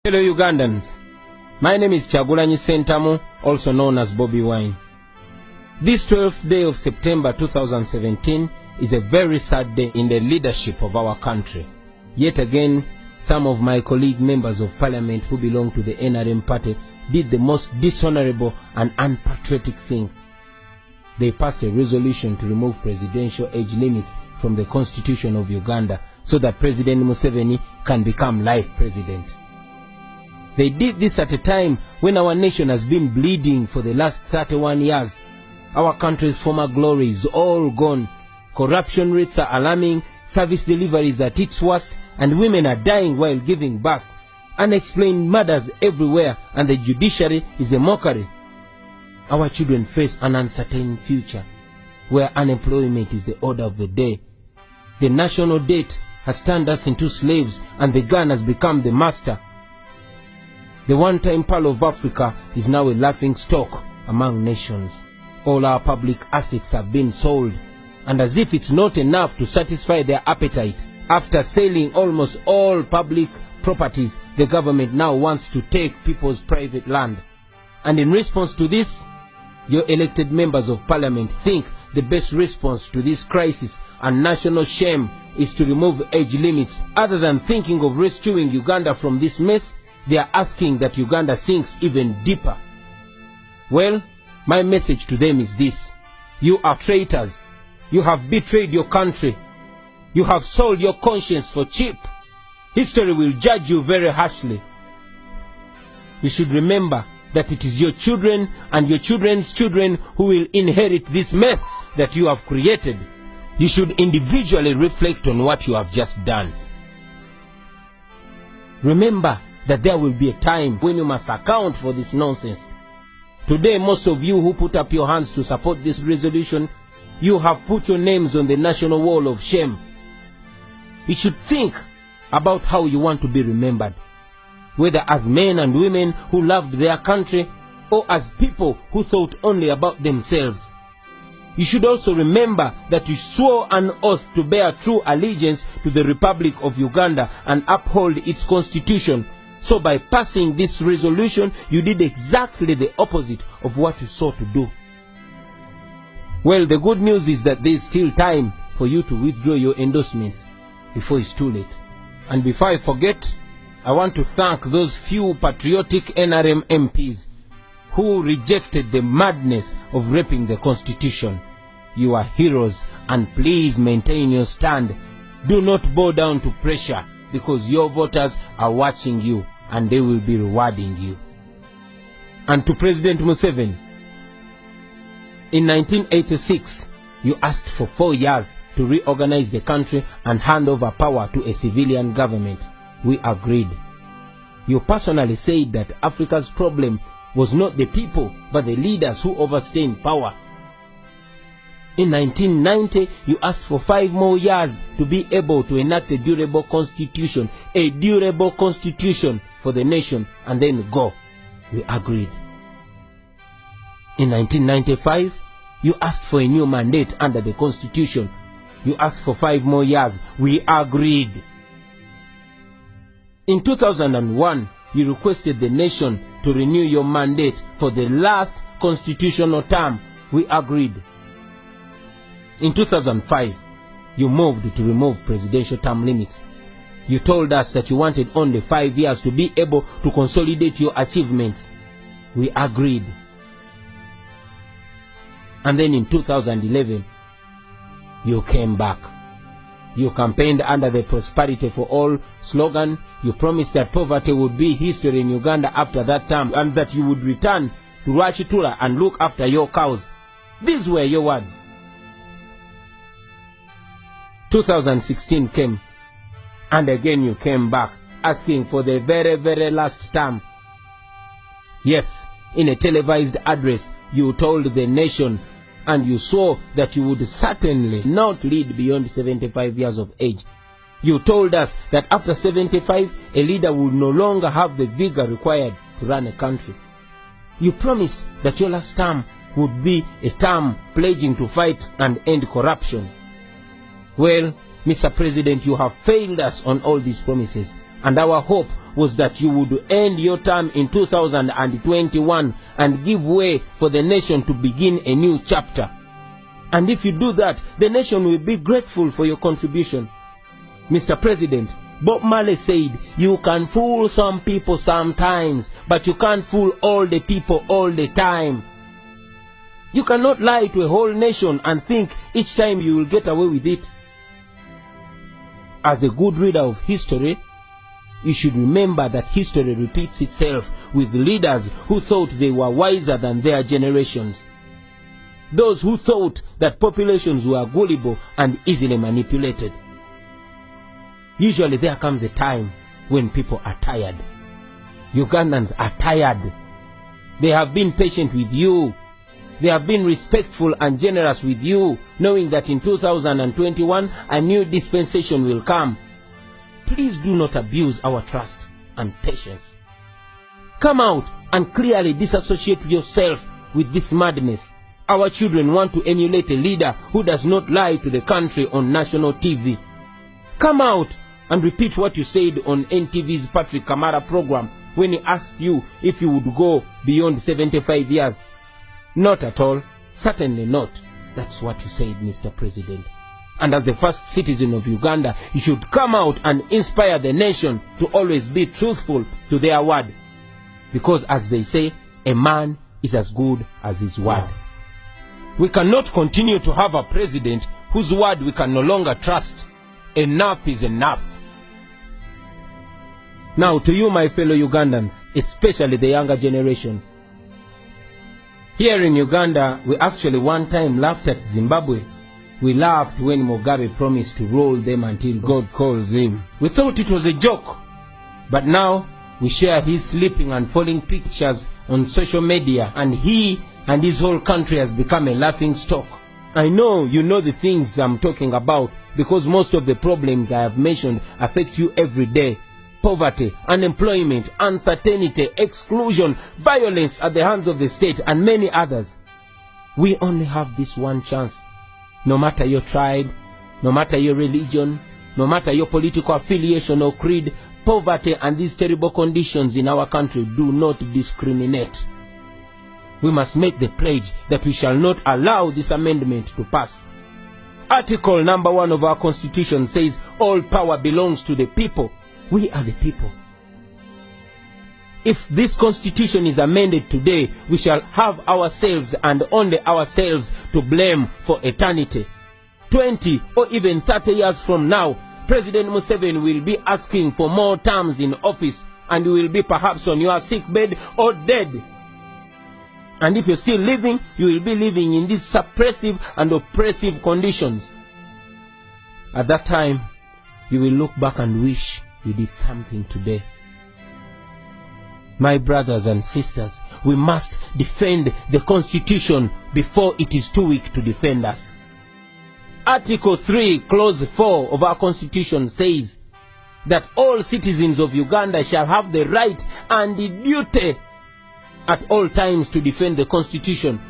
Hello Ugandans, my name is Kyagulanyi ssentamu, also known as Bobi Wine. This 12th day of September 2017 is a very sad day in the leadership of our country. Yet again, some of my colleague members of parliament who belong to the NRM party did the most dishonorable and unpatriotic thing. They passed a resolution to remove presidential age limits from the constitution of Uganda so that President Museveni can become life president. They did this at a time when our nation has been bleeding for the last 31 years. Our country's former glory is all gone. Corruption rates are alarming, service delivery is at its worst, and women are dying while giving birth. Unexplained murders everywhere, and the judiciary is a mockery. Our children face an uncertain future, where unemployment is the order of the day. The national debt has turned us into slaves, and the gun has become the master. The one-time pearl of Africa is now a laughing stock among nations. All our public assets have been sold, and as if it's not enough to satisfy their appetite, after selling almost all public properties, the government now wants to take people's private land. And in response to this, your elected members of parliament think the best response to this crisis and national shame is to remove age limits. Other than thinking of rescuing Uganda from this mess, they are asking that Uganda sinks even deeper. Well, my message to them is this: you are traitors. You have betrayed your country. You have sold your conscience for cheap. History will judge you very harshly. You should remember that it is your children and your children's children who will inherit this mess that you have created. You should individually reflect on what you have just done. Remember that there will be a time when you must account for this nonsense. Today, most of you who put up your hands to support this resolution, you have put your names on the national wall of shame. You should think about how you want to be remembered, whether as men and women who loved their country or as people who thought only about themselves. You should also remember that you swore an oath to bear true allegiance to the Republic of Uganda and uphold its constitution. So by passing this resolution, you did exactly the opposite of what you sought to do. Well, the good news is that there is still time for you to withdraw your endorsements before it's too late. And before I forget, I want to thank those few patriotic NRM MPs who rejected the madness of raping the Constitution. You are heroes, and please maintain your stand. Do not bow down to pressure, because your voters are watching you and they will be rewarding you. And to President Museveni, in 1986, you asked for 4 years to reorganize the country and hand over power to a civilian government. We agreed. You personally said that Africa's problem was not the people, but the leaders who overstay in power. In 1990, you asked for 5 more years to be able to enact a durable constitution for the nation, and then go. We agreed. In 1995, you asked for a new mandate under the constitution. You asked for 5 more years. We agreed. In 2001, you requested the nation to renew your mandate for the last constitutional term. We agreed. In 2005, you moved to remove presidential term limits. You told us that you wanted only 5 years to be able to consolidate your achievements. We agreed. And then in 2011, you came back. You campaigned under the Prosperity for All slogan. You promised that poverty would be history in Uganda after that term, and that you would return to Rwachitura and look after your cows. These were your words. 2016 came, and again you came back, asking for the very, very last term. Yes, in a televised address, you told the nation, and you swore that you would certainly not lead beyond 75 years of age. You told us that after 75, a leader would no longer have the vigor required to run a country. You promised that your last term would be a term pledging to fight and end corruption. Well, Mr. President, you have failed us on all these promises, and our hope was that you would end your term in 2021 and give way for the nation to begin a new chapter. And if you do that, the nation will be grateful for your contribution. Mr. President, Bob Marley said, you can fool some people sometimes, but you can't fool all the people all the time. You cannot lie to a whole nation and think each time you will get away with it. As a good reader of history, you should remember that history repeats itself with leaders who thought they were wiser than their generations. Those who thought that populations were gullible and easily manipulated. Usually there comes a time when people are tired. Ugandans are tired. They have been patient with you. They have been respectful and generous with you, knowing that in 2021 a new dispensation will come. Please do not abuse our trust and patience. Come out and clearly disassociate yourself with this madness. Our children want to emulate a leader who does not lie to the country on national TV. Come out and repeat what you said on NTV's Patrick Kamara program when he asked you if you would go beyond 75 years. Not at all. Certainly not. That's what you said, Mr. President. And as the first citizen of Uganda, you should come out and inspire the nation to always be truthful to their word. Because as they say, a man is as good as his word. We cannot continue to have a president whose word we can no longer trust. Enough is enough. Now to you, my fellow Ugandans, especially the younger generation. Here in Uganda, we actually one time laughed at Zimbabwe. We laughed when Mugabe promised to roll them until God calls him. We thought it was a joke. But now, we share his sleeping and falling pictures on social media, and he and his whole country has become a laughing stock. I know you know the things I'm talking about, because most of the problems I have mentioned affect you every day. Poverty, unemployment, uncertainty, exclusion, violence at the hands of the state, and many others. We only have this one chance. No matter your tribe, no matter your religion, no matter your political affiliation or creed, poverty and these terrible conditions in our country do not discriminate. We must make the pledge that we shall not allow this amendment to pass. Article number 1 of our Constitution says all power belongs to the people. We are the people. If this constitution is amended today, we shall have ourselves and only ourselves to blame for eternity. 20 or even 30 years from now, President Museveni will be asking for more terms in office, and you will be perhaps on your sick bed or dead. And if you're still living, you will be living in these suppressive and oppressive conditions. At that time, you will look back and wish you did something today. My brothers and sisters, we must defend the Constitution before it is too weak to defend us. Article 3, Clause 4 of our Constitution says that all citizens of Uganda shall have the right and the duty at all times to defend the Constitution.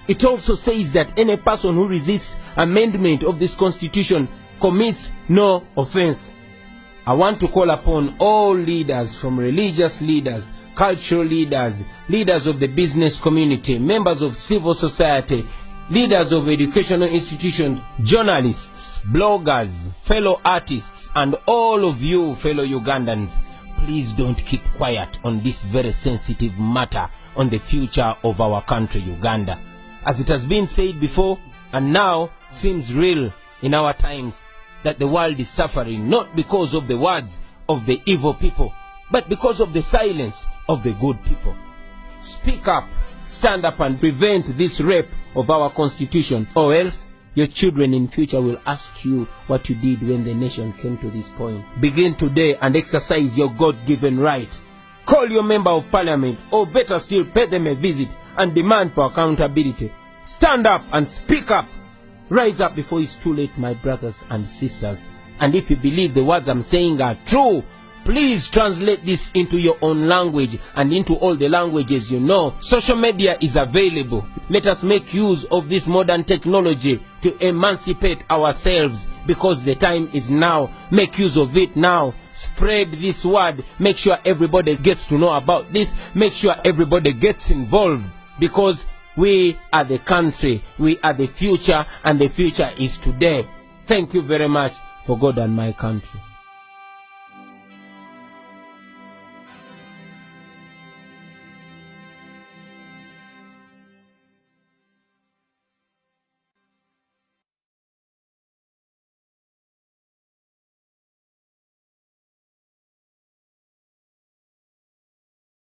It also says that any person who resists amendment of this Constitution commits no offense. I want to call upon all leaders, from religious leaders, cultural leaders, leaders of the business community, members of civil society, leaders of educational institutions, journalists, bloggers, fellow artists, and all of you fellow Ugandans. Please don't keep quiet on this very sensitive matter on the future of our country, Uganda. As it has been said before, and now seems real in our times, that the world is suffering not because of the words of the evil people, but because of the silence of the good people. Speak up, stand up and prevent this rape of our Constitution, or else your children in future will ask you what you did when the nation came to this point. Begin today and exercise your God-given right. Call your member of parliament, or better still, pay them a visit and demand for accountability. Stand up and speak up. Rise up before it's too late, my brothers and sisters. And if you believe the words I'm saying are true, please translate this into your own language and into all the languages you know. Social media is available. Let us make use of this modern technology to emancipate ourselves, because the time is now. Make use of it now. spread this word. Make sure everybody gets to know about this. Make sure everybody gets involved, because we are the country, we are the future, and the future is today. Thank you very much. For God and my country.